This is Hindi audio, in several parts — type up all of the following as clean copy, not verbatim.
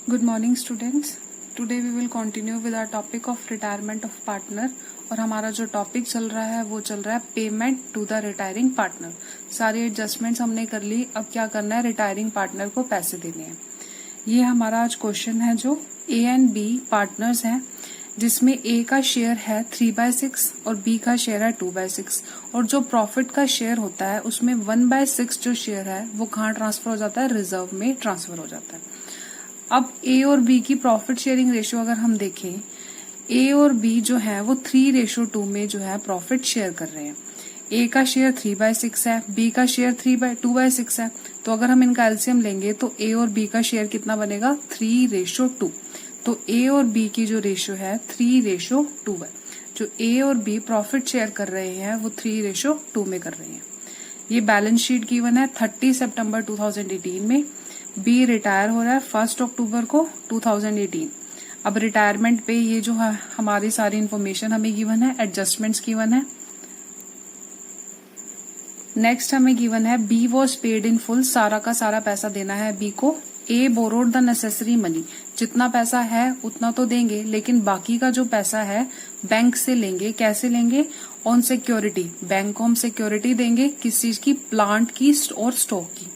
Good morning students. Today we will continue with our topic of retirement of partner और हमारा जो टॉपिक चल रहा है वो चल रहा है payment to the retiring partner. सारी एडजस्टमेंट्स हमने कर ली, अब क्या करना है, रिटायरिंग पार्टनर को पैसे देने हैं। ये हमारा आज क्वेश्चन है जो ए एंड बी पार्टनर्स हैं, जिसमें ए का शेयर है 3/6 और बी का शेयर है 2/6 और जो प्रॉफिट का शेयर होता है उसमें 1/6 जो शेयर है वो कहाँ ट्रांसफर हो जाता है, रिजर्व में ट्रांसफर हो जाता है। अब ए और बी की प्रॉफिट शेयरिंग रेशियो अगर हम देखें, ए और बी जो है वो 3:2 में जो है प्रॉफिट शेयर कर रहे हैं। ए का शेयर 3/6 है, बी का शेयर 2/6 है, तो अगर हम इनका एलसीएम लेंगे तो ए और बी का शेयर कितना बनेगा, 3:2। तो ए और बी की जो रेशियो है 3:2 है। जो ए और बी प्रॉफिट शेयर कर रहे हैं वो 3:2 में कर रहे हैं। ये बैलेंस शीट गिवन है 30 सितंबर 2018 में। बी रिटायर हो रहा है 1 अक्टूबर को 2018। अब रिटायरमेंट पे ये जो है हमारी सारी इंफॉर्मेशन हमें गिवन है, एडजस्टमेंट्स गिवन है। नेक्स्ट हमें गिवन है B was paid in full, सारा का सारा पैसा देना है बी को। A borrowed the necessary money, जितना पैसा है उतना तो देंगे, लेकिन बाकी का जो पैसा है बैंक से लेंगे। कैसे लेंगे, ऑन सिक्योरिटी। बैंक को हम सिक्योरिटी देंगे, किस चीज की, प्लांट की और स्टॉक की।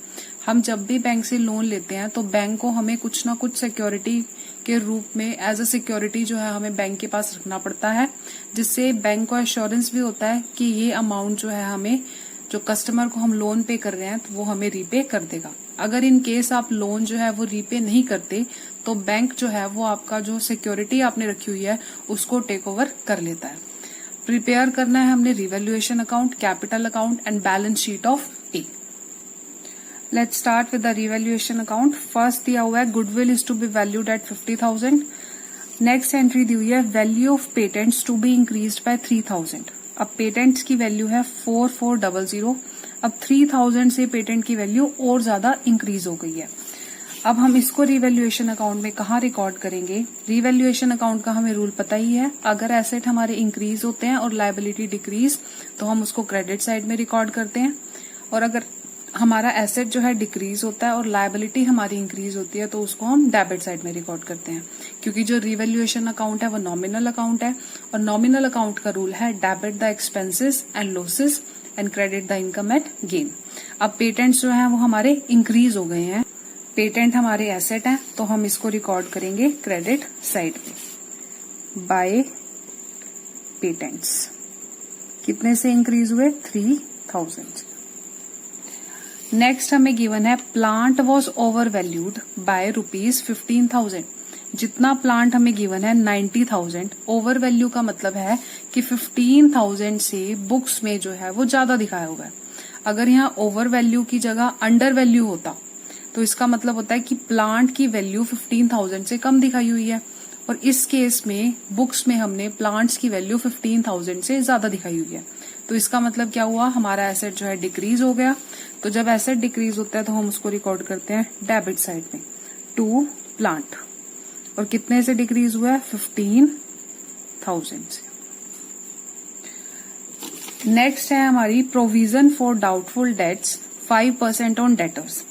हम जब भी बैंक से लोन लेते हैं तो बैंक को हमें कुछ ना कुछ सिक्योरिटी के रूप में एज अ सिक्योरिटी जो है हमें बैंक के पास रखना पड़ता है, जिससे बैंक को एश्योरेंस भी होता है कि ये अमाउंट जो है हमें, जो कस्टमर को हम लोन पे कर रहे हैं तो वो हमें रीपे कर देगा। अगर इन केस आप लोन जो है वो रीपे नहीं करते तो बैंक जो है वो आपका जो सिक्योरिटी आपने रखी हुई है उसको टेक ओवर कर लेता है। प्रिपेयर करना है हमने revaluation account, capital account and balance sheet of A. Let's start with the revaluation account. First दिया हुआ है goodwill is to be valued at 50,000. Next entry दी हुई है value of patents to be increased by 3,000. अब पेटेंट्स की वैल्यू है 4400। अब 3000 से पेटेंट की वैल्यू और ज्यादा इंक्रीज हो गई है। अब हम इसको रिवैल्यूएशन अकाउंट में कहाँ रिकॉर्ड करेंगे। रिवैल्यूएशन अकाउंट का हमें रूल पता ही है, अगर एसेट हमारे इंक्रीज होते हैं और लायबिलिटी डिक्रीज तो हम उसको क्रेडिट साइड में रिकॉर्ड करते हैं, और अगर हमारा एसेट जो है डिक्रीज होता है और लायबिलिटी हमारी इंक्रीज होती है तो उसको हम डेबिट साइड में रिकॉर्ड करते हैं। क्योंकि जो रिवैल्यूएशन अकाउंट है वो नॉमिनल अकाउंट है, और नॉमिनल अकाउंट का रूल है debit the expenses and losses and credit the income eight gain. अब पेटेंट्स जो है वो हमारे इंक्रीज हो गए हैं, पेटेंट हमारे एसेट है तो हम इसको रिकॉर्ड करेंगे क्रेडिट साइड में। बाय पेटेंट्स कितने से इंक्रीज हुए, 3000। नेक्स्ट हमें गिवन है plant was over valued bye ₹15,000। जितना प्लांट हमें गिवन है 90,000, ओवर वैल्यू का मतलब है कि 15,000 से बुक्स में जो है वो ज्यादा दिखाया हुआ है। अगर यहाँ ओवर वैल्यू की जगह अंडर वैल्यू होता तो इसका मतलब होता है कि प्लांट की वैल्यू 15,000 से कम दिखाई हुई है, और इस केस में बुक्स में हमने प्लांट्स की वैल्यू 15,000 से ज्यादा दिखाई हुई है। तो इसका मतलब क्या हुआ, हमारा एसेट जो है डिक्रीज हो गया। तो जब एसेट डिक्रीज होता है तो हम उसको रिकॉर्ड करते हैं डेबिट साइड में, टू प्लांट। और कितने से डिक्रीज हुआ है, 15,000 से। नेक्स्ट है हमारी provision for doubtful dates 5% on debtors.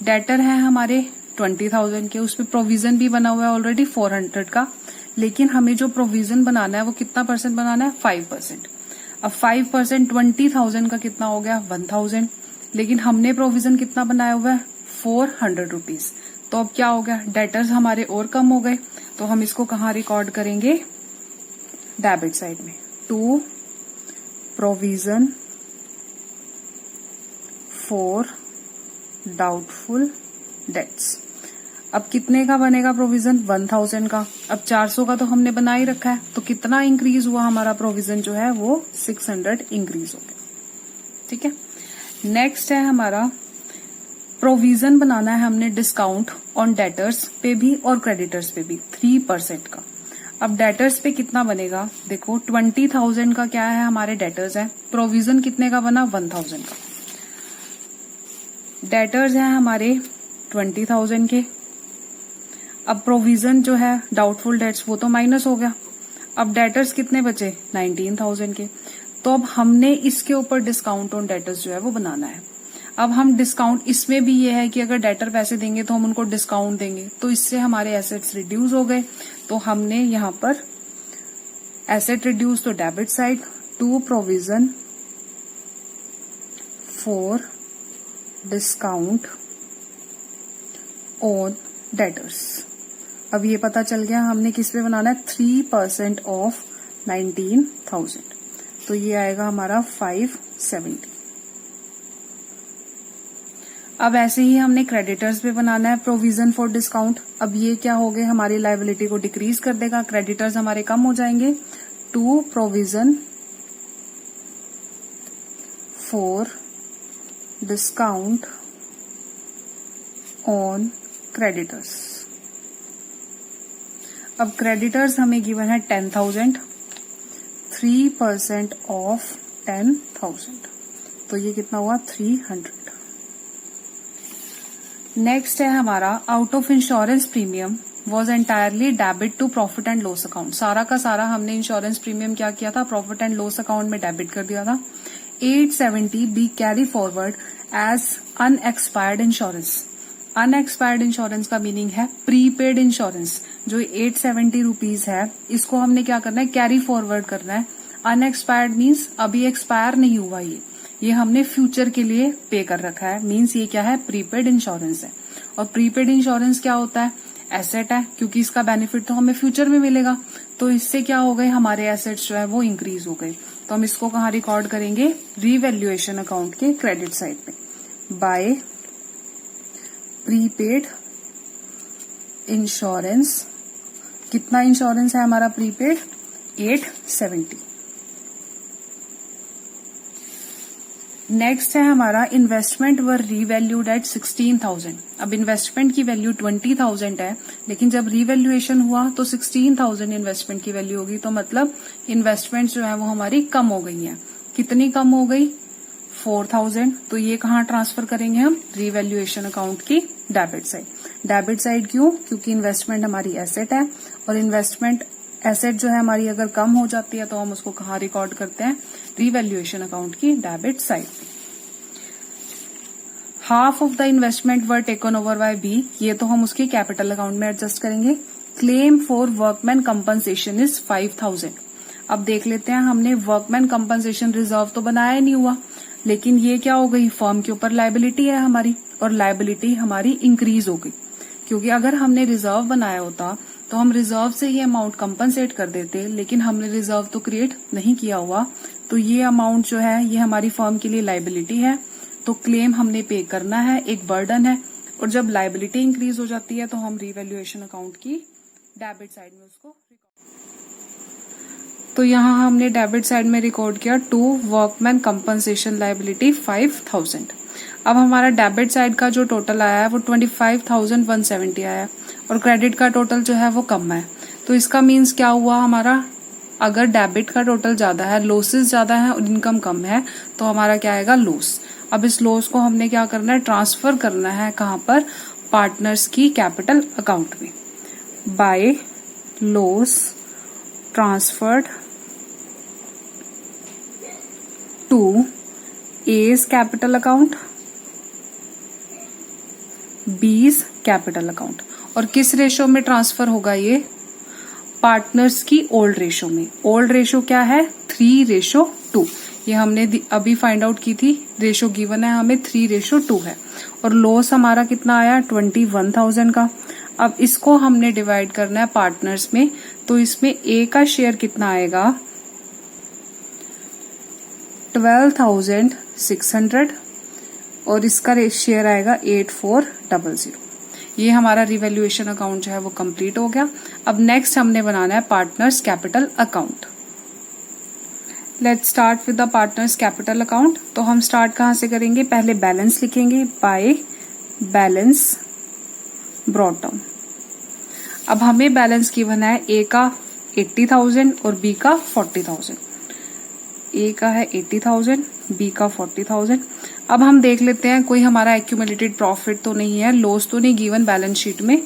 Debtor है हमारे 20,000 के, उसमें प्रोविजन भी बना हुआ है ऑलरेडी 400 का, लेकिन हमें जो प्रोविजन बनाना है वो कितना परसेंट बनाना है, 5%। अब 5% 20,000 का कितना हो गया, 1,000, लेकिन हमने प्रोविजन कितना बनाया हुआ है, 400 रुपीज। तो अब क्या हो गया, डेटर्स हमारे और कम हो गए, तो हम इसको कहाँ रिकॉर्ड करेंगे, डेबिट साइड में, to provision for doubtful debts. अब कितने का बनेगा प्रोविजन, 1000 का। अब 400 का तो हमने बना ही रखा है, तो कितना इंक्रीज हुआ हमारा प्रोविजन जो है वो 600 इंक्रीज हो गया। ठीक है। नेक्स्ट है हमारा प्रोविजन बनाना है हमने डिस्काउंट ऑन डेटर्स पे भी और क्रेडिटर्स पे भी 3% का। अब डेटर्स पे कितना बनेगा, देखो 20,000 का क्या है, हमारे डेटर्स है, प्रोविजन कितने का बना, 1000 का। डेटर्स है हमारे 20,000 के। अब प्रोविजन जो है डाउटफुल डेट्स वो तो माइनस हो गया। अब डेटर्स कितने बचे, 19,000 के। तो अब हमने इसके ऊपर डिस्काउंट ऑन डेटर्स जो है वो बनाना है। अब हम डिस्काउंट, इसमें भी ये है कि अगर डेटर पैसे देंगे तो हम उनको डिस्काउंट देंगे, तो इससे हमारे एसेट्स रिड्यूस हो गए। तो हमने यहाँ पर एसेट रिड्यूस तो debit side, to provision for discount on debtors. अब ये पता चल गया हमने किस पे बनाना है, 3% ऑफ 19,000, तो ये आएगा हमारा 570। अब ऐसे ही हमने क्रेडिटर्स पे बनाना है प्रोविजन फॉर डिस्काउंट। अब ये क्या हो गए, हमारी लायबिलिटी को डिक्रीज कर देगा, क्रेडिटर्स हमारे कम हो जाएंगे। To provision for discount on creditors. अब क्रेडिटर्स हमें गिवन है 10,000, 3% ऑफ 10,000, तो ये कितना हुआ 300। नेक्स्ट है हमारा out of insurance premium was entirely debit to profit and loss account. सारा का सारा हमने इंश्योरेंस प्रीमियम क्या किया था, प्रॉफिट एंड लॉस अकाउंट में डेबिट कर दिया था। 870 be carry forward as unexpired insurance. Unexpired insurance का मीनिंग है प्रीपेड इंश्योरेंस। जो 870 रुपीज है, इसको हमने क्या करना है, कैरी फॉरवर्ड करना है। अनएक्सपायर्ड मीन्स अभी एक्सपायर नहीं हुआ, ये हमने फ्यूचर के लिए पे कर रखा है, मीन्स ये क्या है, प्रीपेड इंश्योरेंस है। और प्रीपेड इंश्योरेंस क्या होता है, एसेट है, क्योंकि इसका बेनिफिट तो हमें फ्यूचर में मिलेगा। तो इससे क्या हो गए, हमारे एसेट्स जो है वो इंक्रीज हो गए। तो हम इसको कहाँ रिकॉर्ड करेंगे, रीवैल्यूएशन अकाउंट के क्रेडिट साइड पे, बाय प्रीपेड इंश्योरेंस। कितना इंश्योरेंस है हमारा प्रीपेड, 870। नेक्स्ट है हमारा इन्वेस्टमेंट वर रीवैल्यूड एट 16,000। अब इन्वेस्टमेंट की वैल्यू 20,000 है, लेकिन जब रीवैल्यूएशन हुआ तो 16,000 इन्वेस्टमेंट की वैल्यू होगी। तो मतलब इन्वेस्टमेंट जो है वो हमारी कम हो गई है। कितनी कम हो गई, 4,000। तो ये कहाँ ट्रांसफर करेंगे हम, रीवैल्यूएशन अकाउंट की डेबिट साइड। डेबिट साइड क्यों, क्योंकि इन्वेस्टमेंट हमारी एसेट है, और इन्वेस्टमेंट एसेट जो है हमारी अगर कम हो जाती है तो हम उसको कहाँ रिकॉर्ड करते हैं, रीवैल्यूएशन अकाउंट की debit side. Half of the investment were taken over by B, ये तो हम उसके कैपिटल अकाउंट में एडजस्ट करेंगे। Claim for workman compensation is 5,000। अब देख लेते हैं, हमने वर्कमैन कंपनसेशन रिजर्व तो बनाया ही नहीं हुआ, लेकिन ये क्या हो गई, फर्म के ऊपर लायबिलिटी है हमारी, और लायबिलिटी हमारी इंक्रीज हो गई। क्योंकि अगर हमने रिजर्व बनाया होता तो हम रिजर्व से ही अमाउंट कंपनसेट कर देते, लेकिन हमने रिजर्व तो क्रिएट नहीं किया हुआ। तो ये अमाउंट जो है ये हमारी फर्म के लिए लायबिलिटी है, तो क्लेम हमने पे करना है, एक बर्डन है। और जब लायबिलिटी इंक्रीज हो जाती है तो हम रीवैल्यूएशन अकाउंट की डेबिट साइड में उसको, तो यहाँ हमने डेबिट साइड में रिकॉर्ड किया टू वर्कमैन कंपनसेशन लायबिलिटी 5,000। अब हमारा डेबिट साइड का जो टोटल आया है वो 25,170 आया है, और क्रेडिट का टोटल जो है वो कम है। तो इसका मीन्स क्या हुआ हमारा, अगर डेबिट का टोटल ज्यादा है, लॉसेस ज्यादा है और इनकम कम है, तो हमारा क्या आएगा, लॉस। अब इस लॉस को हमने क्या करना है, ट्रांसफर करना है कहाँ पर, पार्टनर्स की कैपिटल अकाउंट में। By loss transferred to A's capital account, B's capital account. और किस रेशो में ट्रांसफर होगा ये, पार्टनर्स की ओल्ड रेशो में। ओल्ड रेशो क्या है, 3:2। ये हमने अभी फाइंड आउट की थी, रेशो गिवन है हमें 3:2 है। और लॉस हमारा कितना आया, 21,000 का। अब इसको हमने डिवाइड करना है पार्टनर्स में, तो इसमें ए का शेयर कितना आएगा, 12,600, और इसका शेयर आएगा 8,400। ये हमारा रिवैल्यूएशन अकाउंट जो है वो कंप्लीट हो गया। अब नेक्स्ट हमने बनाना है partners capital account. Let's start with the partners capital account. तो हम स्टार्ट कहाँ से करेंगे, पहले बैलेंस लिखेंगे, बाय बैलेंस ब्रॉट डाउन। अब हमें बैलेंस गिवन है, ए का 80,000 और बी का 40,000। ए का है 80,000, बी का 40,000। अब हम देख लेते हैं कोई हमारा एक्यूमुलेटेड प्रॉफिट तो नहीं है, लॉस तो नहीं गिवन बैलेंस शीट में।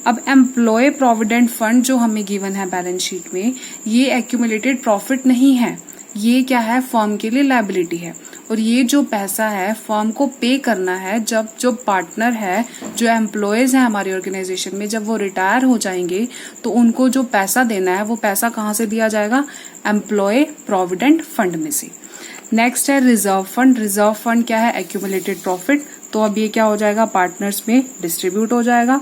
अब एम्प्लॉय प्रोविडेंट फंड जो हमें गिवन है बैलेंस शीट में, ये एक्यूमुलेटेड प्रॉफिट नहीं है, ये क्या है, फर्म के लिए लायबिलिटी है। और ये जो पैसा है फर्म को पे करना है जब जो पार्टनर है, जो एम्प्लॉयज है हमारी ऑर्गेनाइजेशन में, जब वो रिटायर हो जाएंगे तो उनको जो पैसा देना है वो पैसा कहाँ से दिया जाएगा? एम्प्लॉय प्रोविडेंट फंड में से। नेक्स्ट है रिजर्व फंड। रिजर्व फंड क्या है? Accumulated profit. तो अब ये क्या हो जाएगा? पार्टनर्स में डिस्ट्रीब्यूट हो जाएगा।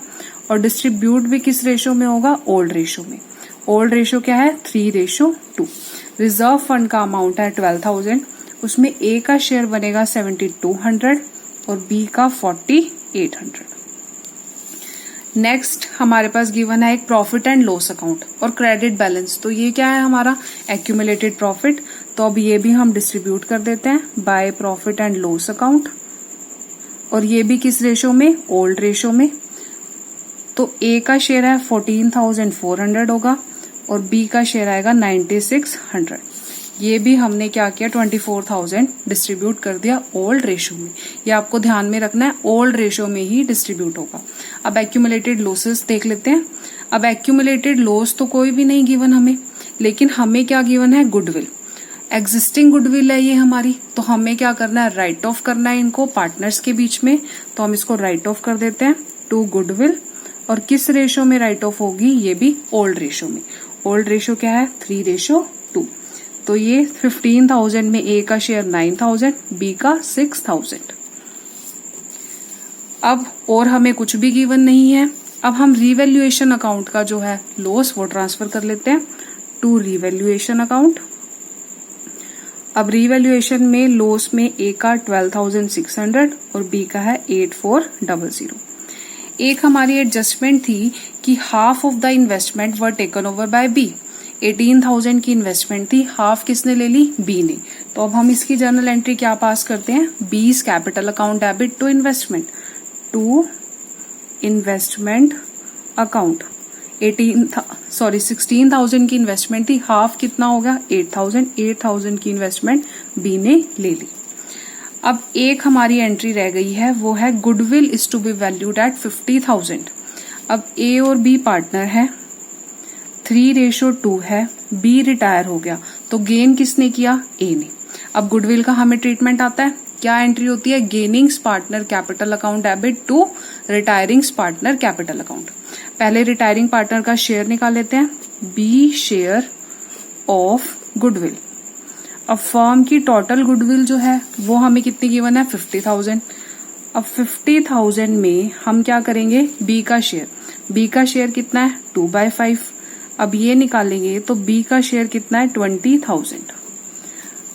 और डिस्ट्रीब्यूट भी किस रेशो में होगा? ओल्ड रेशो में। ओल्ड रेशो क्या है? 3:2। रिजर्व फंड का अमाउंट है 12,000, उसमें ए का शेयर बनेगा 7,200 और बी का 4,800। नेक्स्ट हमारे पास गिवन है एक प्रॉफिट एंड लॉस अकाउंट और क्रेडिट बैलेंस। तो ये क्या है? हमारा एक्यूमुलेटेड प्रॉफिट। तो अब ये भी हम डिस्ट्रीब्यूट कर देते हैं by profit and loss account, और ये भी किस रेशो में? ओल्ड रेशो में। तो ए का शेयर है 14,400 होगा और बी का शेयर आएगा 9,600। ये भी हमने क्या किया? 24,000 डिस्ट्रीब्यूट कर दिया ओल्ड रेशो में। ये आपको ध्यान में रखना है, ओल्ड रेशो में ही डिस्ट्रीब्यूट होगा। अब एक्यूमुलेटेड लॉसेस देख लेते हैं। अब एक्यूमुलेटेड लॉस तो कोई भी नहीं गिवन हमें, लेकिन हमें क्या गिवन है? गुडविल। एग्जिस्टिंग गुडविल है ये हमारी, तो हमें क्या करना है? राइट ऑफ करना है इनको पार्टनर्स के बीच में। तो हम इसको राइट ऑफ कर देते हैं टू गुडविल। और किस रेशो में राइट ऑफ होगी? ये भी ओल्ड रेशो में। ओल्ड रेशो क्या है? 3:2। तो ये 15,000 में ए का शेयर 9,000, बी का 6,000। अब और हमें कुछ भी गिवन नहीं है। अब हम रिवैल्यूएशन अकाउंट का जो है लॉस वो ट्रांसफर कर लेते हैं टू रिवैल्यूएशन अकाउंट। अब रिवैल्यूएशन में लॉस में ए का 12,600 और बी का है 8,400। एक हमारी एडजस्टमेंट थी कि half of the investment were taken over by B. 18,000 की इन्वेस्टमेंट थी, हाफ किसने ले ली? बी ने। तो अब हम इसकी जर्नल एंट्री क्या पास करते हैं? B's capital account debit to investment account. 16,000 की इन्वेस्टमेंट थी, हाफ कितना हो गया? 8,000 की इन्वेस्टमेंट बी ने ले ली। अब एक हमारी एंट्री रह गई है, वो है goodwill is to be valued at 50,000। अब ए और बी पार्टनर है, 3:2 है, बी रिटायर हो गया, तो गेन किसने किया? ए ने। अब गुडविल का हमें ट्रीटमेंट आता है, क्या एंट्री होती है? Gainings partner capital account debit to retirings partner capital account. पहले रिटायरिंग पार्टनर का शेयर निकाल लेते हैं, बी शेयर ऑफ गुडविल। अब फर्म की टोटल गुडविल जो है वो हमें कितनी गिवन है? 50,000। अब 50,000 में हम क्या करेंगे? बी का शेयर। बी का शेयर कितना है? 2/5। अब ये निकालेंगे तो बी का शेयर कितना है? 20,000।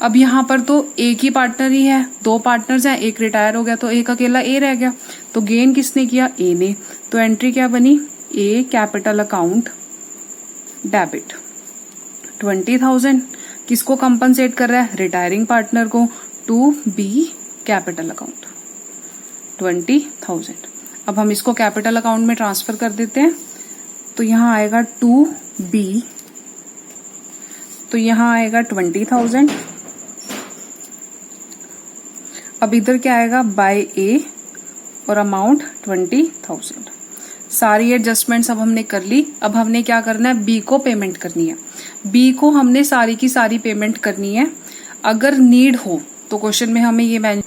अब यहाँ पर तो एक ही पार्टनर ही है, दो पार्टनर्स हैं, एक रिटायर हो गया तो एक अकेला ए रह गया। तो गेन किसने किया? ए ने। तो एंट्री क्या बनी? A capital account debit 20,000। किसको कंपनसेट कर रहा है? रिटायरिंग पार्टनर को। To B capital account 20,000। अब हम इसको कैपिटल अकाउंट में ट्रांसफर कर देते हैं, तो यहां आएगा टू बी, तो यहां आएगा 20,000। अब इधर क्या आएगा? बाय ए और अमाउंट 20,000। सारी एडजस्टमेंट्स अब हमने कर ली। अब हमने क्या करना है? बी को पेमेंट करनी है। बी को हमने सारी की सारी पेमेंट करनी है। अगर नीड हो तो क्वेश्चन में हमें ये मेंशन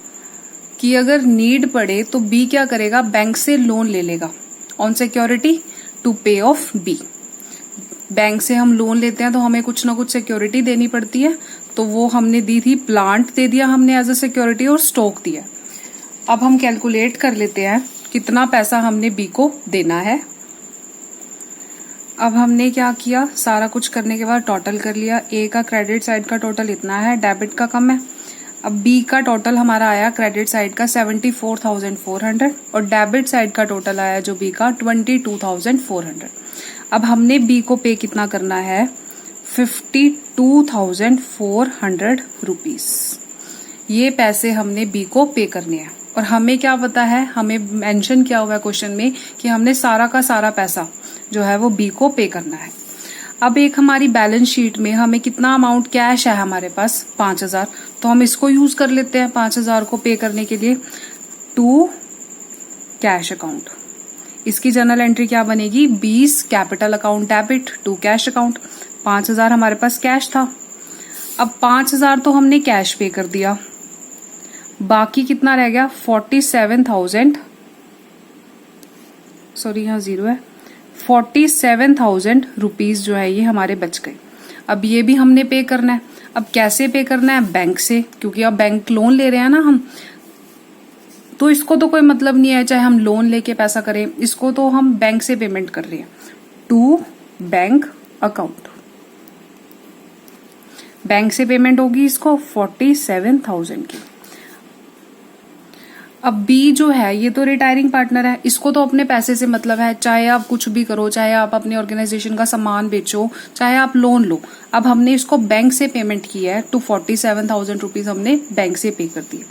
कि अगर नीड पड़े तो बी क्या करेगा? बैंक से लोन ले लेगा ऑन सिक्योरिटी टू पे ऑफ बी। बैंक से हम लोन लेते हैं तो हमें कुछ ना कुछ सिक्योरिटी देनी पड़ती है, तो वो हमने दी थी, प्लांट दे दिया हमने एज अ सिक्योरिटी और स्टॉक दिया। अब हम कैलकुलेट कर लेते हैं कितना पैसा हमने बी को देना है। अब हमने क्या किया? सारा कुछ करने के बाद टोटल कर लिया। ए का क्रेडिट साइड का टोटल इतना है, डेबिट का कम है। अब बी का टोटल हमारा आया क्रेडिट साइड का 74,400 और डेबिट साइड का टोटल आया जो बी का 22,400। अब हमने बी को पे कितना करना है? 52,400 रुपीज। ये पैसे हमने बी को पे करने हैं। और हमें क्या पता है? हमें मेंशन किया हुआ है क्वेश्चन में कि हमने सारा का सारा पैसा जो है वो बी को पे करना है। अब एक हमारी बैलेंस शीट में हमें कितना अमाउंट कैश है हमारे पास? 5,000। तो हम इसको यूज कर लेते हैं 5,000 को पे करने के लिए टू कैश अकाउंट। इसकी जर्नल एंट्री क्या बनेगी? B's capital account debit to cash account. 5,000 हमारे पास कैश था। अब 5,000 तो हमने कैश पे कर दिया, बाकी कितना रह गया 47,000, सॉरी यहाँ 0 है, 47,000 रुपीज जो है ये हमारे बच गए। अब ये भी हमने पे करना है। अब कैसे पे करना है? बैंक से, क्योंकि अब बैंक लोन ले रहे हैं ना हम, तो इसको तो कोई मतलब नहीं है चाहे हम लोन लेके पैसा करें, इसको तो हम बैंक से पेमेंट कर रहे हैं। टू बैंक अकाउंट, बैंक से पेमेंट होगी इसको 47,000 की। अब बी जो है ये तो रिटायरिंग पार्टनर है, इसको तो अपने पैसे से मतलब है, चाहे आप कुछ भी करो, चाहे आप अपनी ऑर्गेनाइजेशन का सामान बेचो, चाहे आप लोन लो। अब हमने इसको बैंक से पेमेंट किया है, 47,000 रुपीज हमने बैंक से पे कर दिए।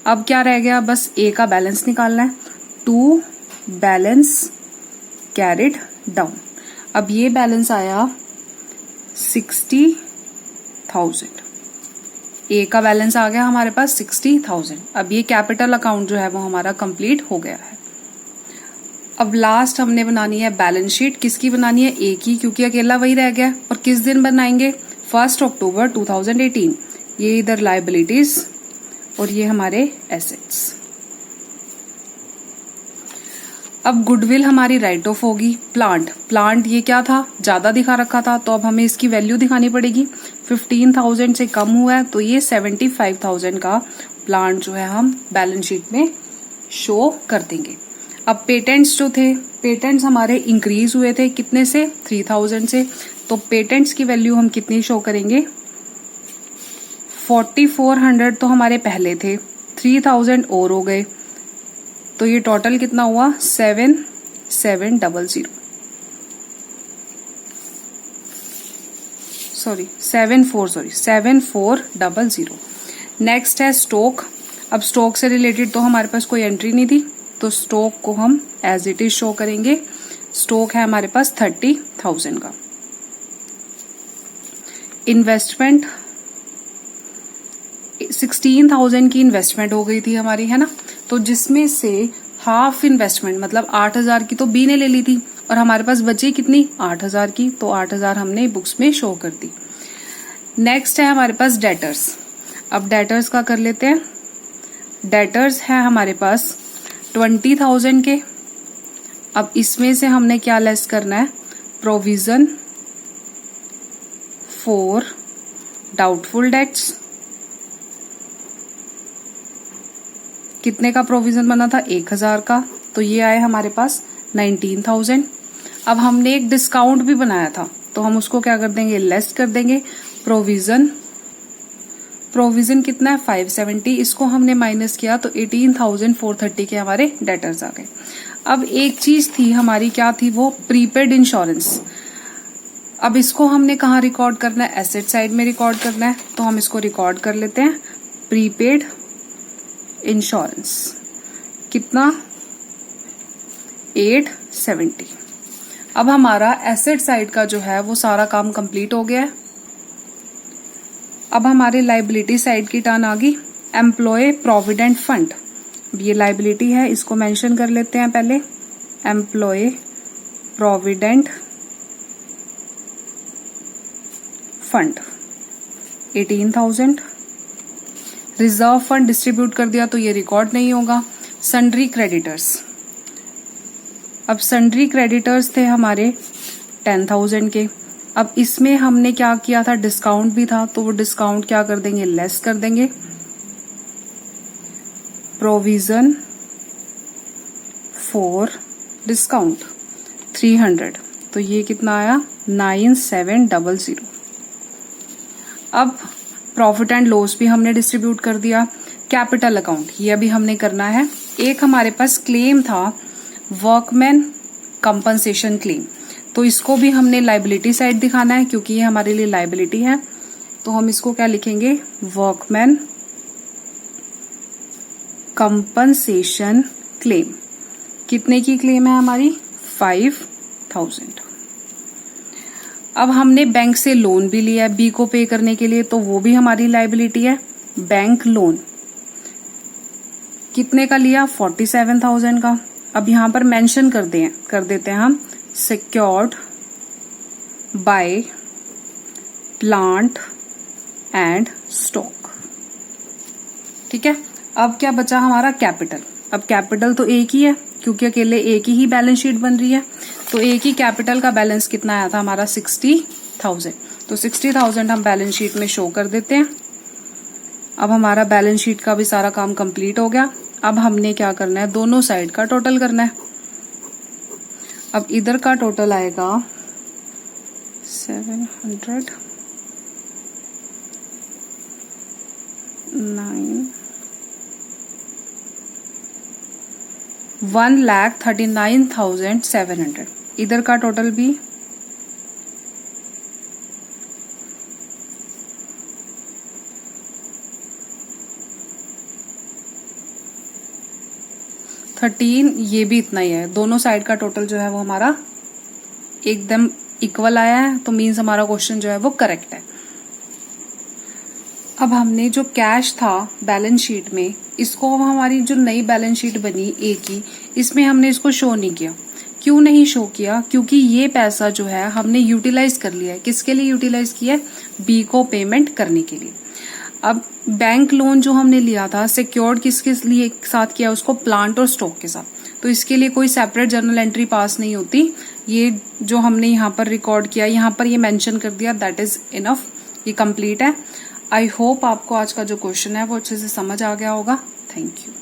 अब क्या रह गया? बस ए का बैलेंस निकालना है। To balance carried down. अब ये बैलेंस आया 60,000। ए का बैलेंस आ गया हमारे पास 60,000। अब ये कैपिटल अकाउंट जो है वो हमारा कंप्लीट हो गया है। अब लास्ट हमने बनानी है बैलेंस शीट। किसकी बनानी है? ए की, क्योंकि अकेला वही रह गया। और किस दिन बनाएंगे? 1 अक्टूबर 2018। ये इधर लायबिलिटीज और ये हमारे एसेट्स। अब गुडविल हमारी राइट ऑफ होगी। प्लांट ये क्या था? ज्यादा दिखा रखा था, तो अब हमें इसकी वैल्यू दिखानी पड़ेगी। 15,000 से कम हुआ है, तो ये 75,000 का प्लांट जो है हम बैलेंस शीट में शो कर देंगे। अब पेटेंट्स जो थे, पेटेंट्स हमारे इंक्रीज हुए थे कितने से? 3,000 से। तो पेटेंट्स की वैल्यू हम कितनी शो करेंगे? 4,400 तो हमारे पहले थे, 3,000 और हो गए, तो ये टोटल कितना हुआ? 7,700 7,400। नेक्स्ट है स्टॉक। अब स्टॉक से रिलेटेड तो हमारे पास कोई एंट्री नहीं थी, तो स्टॉक को हम एज इट इज शो करेंगे। स्टॉक है हमारे पास 30,000 का। इन्वेस्टमेंट 16,000 की इन्वेस्टमेंट हो गई थी हमारी, है ना? तो जिसमें से हाफ इन्वेस्टमेंट मतलब 8,000 की तो बी ने ले ली थी, और हमारे पास बची कितनी? 8,000 की, तो 8,000 हमने बुक्स में शो कर दी। नेक्स्ट है हमारे पास डेटर्स। अब डेटर्स का कर लेते हैं। डेटर्स है हमारे पास 20,000 के। अब इसमें से हमने क्या लेस करना है? Provision for doubtful dates. कितने का प्रोविजन बना था? 1,000 का, तो ये आए हमारे पास 19,000। अब हमने एक डिस्काउंट भी बनाया था, तो हम उसको क्या कर देंगे? लेस कर देंगे। प्रोविजन कितना है? 570। इसको हमने माइनस किया तो 18,430 के हमारे डेटर्स आ गए। अब एक चीज थी हमारी, क्या थी वो? Prepaid insurance. अब इसको हमने कहाँ रिकॉर्ड करना है? एसेट साइड में रिकॉर्ड करना है, तो हम इसको रिकॉर्ड कर लेते हैं। प्रीपेड इंश्योरेंस कितना? 870। अब हमारा एसेट साइड का जो है वो सारा काम कंप्लीट हो गया है। अब हमारे लाइबिलिटी साइड की टर्न आ गई। Employee provident fund. ये लाइबिलिटी है, इसको मेंशन कर लेते हैं पहले। Employee provident fund 18,000। Reserve fund distribute कर दिया तो ये रिकॉर्ड नहीं होगा। Sundry creditors. अब सन्ड्री क्रेडिटर्स थे हमारे 10,000 के। अब इसमें हमने क्या किया था? डिस्काउंट भी था, तो वो डिस्काउंट क्या कर देंगे? लेस कर देंगे। प्रोविजन फॉर डिस्काउंट 300, तो ये कितना आया? 9,700। अब प्रॉफिट एंड लॉस भी हमने डिस्ट्रीब्यूट कर दिया। कैपिटल अकाउंट ये अभी हमने करना है। एक हमारे पास क्लेम था वर्कमैन कंपनसेशन क्लेम, तो इसको भी हमने लाइबिलिटी साइड दिखाना है, क्योंकि ये हमारे लिए लाइबिलिटी है। तो हम इसको क्या लिखेंगे? Workman compensation claim. कितने की क्लेम है हमारी? 5,000। अब हमने बैंक से लोन भी लिया है बी को पे करने के लिए, तो वो भी हमारी लाइबिलिटी है। बैंक लोन कितने का लिया? 47,000 का। अब यहां पर मेंशन कर देते हैं हम secured by plant and stock. ठीक है, अब क्या बचा हमारा कैपिटल। अब कैपिटल तो एक ही है क्योंकि अकेले एक ही बैलेंस शीट बन रही है, तो एक ही कैपिटल का बैलेंस कितना आया था हमारा 60,000। तो 60,000 हम बैलेंस शीट में शो कर देते हैं। अब हमारा बैलेंस शीट का भी सारा काम कंप्लीट हो गया। अब हमने क्या करना है, दोनों साइड का टोटल करना है। अब इधर का टोटल आएगा 700 9 1,39,700। इधर का टोटल भी 13, ये भी इतना ही है। दोनों साइड का टोटल जो है वो हमारा एकदम इक्वल आया है, तो मीन्स हमारा क्वेश्चन जो है वो करेक्ट है। अब हमने जो कैश था बैलेंस शीट में, इसको हमारी जो नई बैलेंस शीट बनी ए की, इसमें हमने इसको शो नहीं किया। क्यों नहीं शो किया? क्योंकि ये पैसा जो है हमने यूटिलाइज कर लिया है। किसके लिए यूटिलाइज किया है? बी को पेमेंट करने के लिए। अब बैंक लोन जो हमने लिया था सिक्योर्ड किसके लिए साथ किया? उसको प्लांट और स्टॉक के साथ। तो इसके लिए कोई सेपरेट जर्नल एंट्री पास नहीं होती। ये जो हमने यहाँ पर रिकॉर्ड किया, यहाँ पर ये मेंशन कर दिया, दैट इज इनफ, ये कंप्लीट है। आई होप आपको आज का जो क्वेश्चन है वो अच्छे से समझ आ गया होगा। Thank you.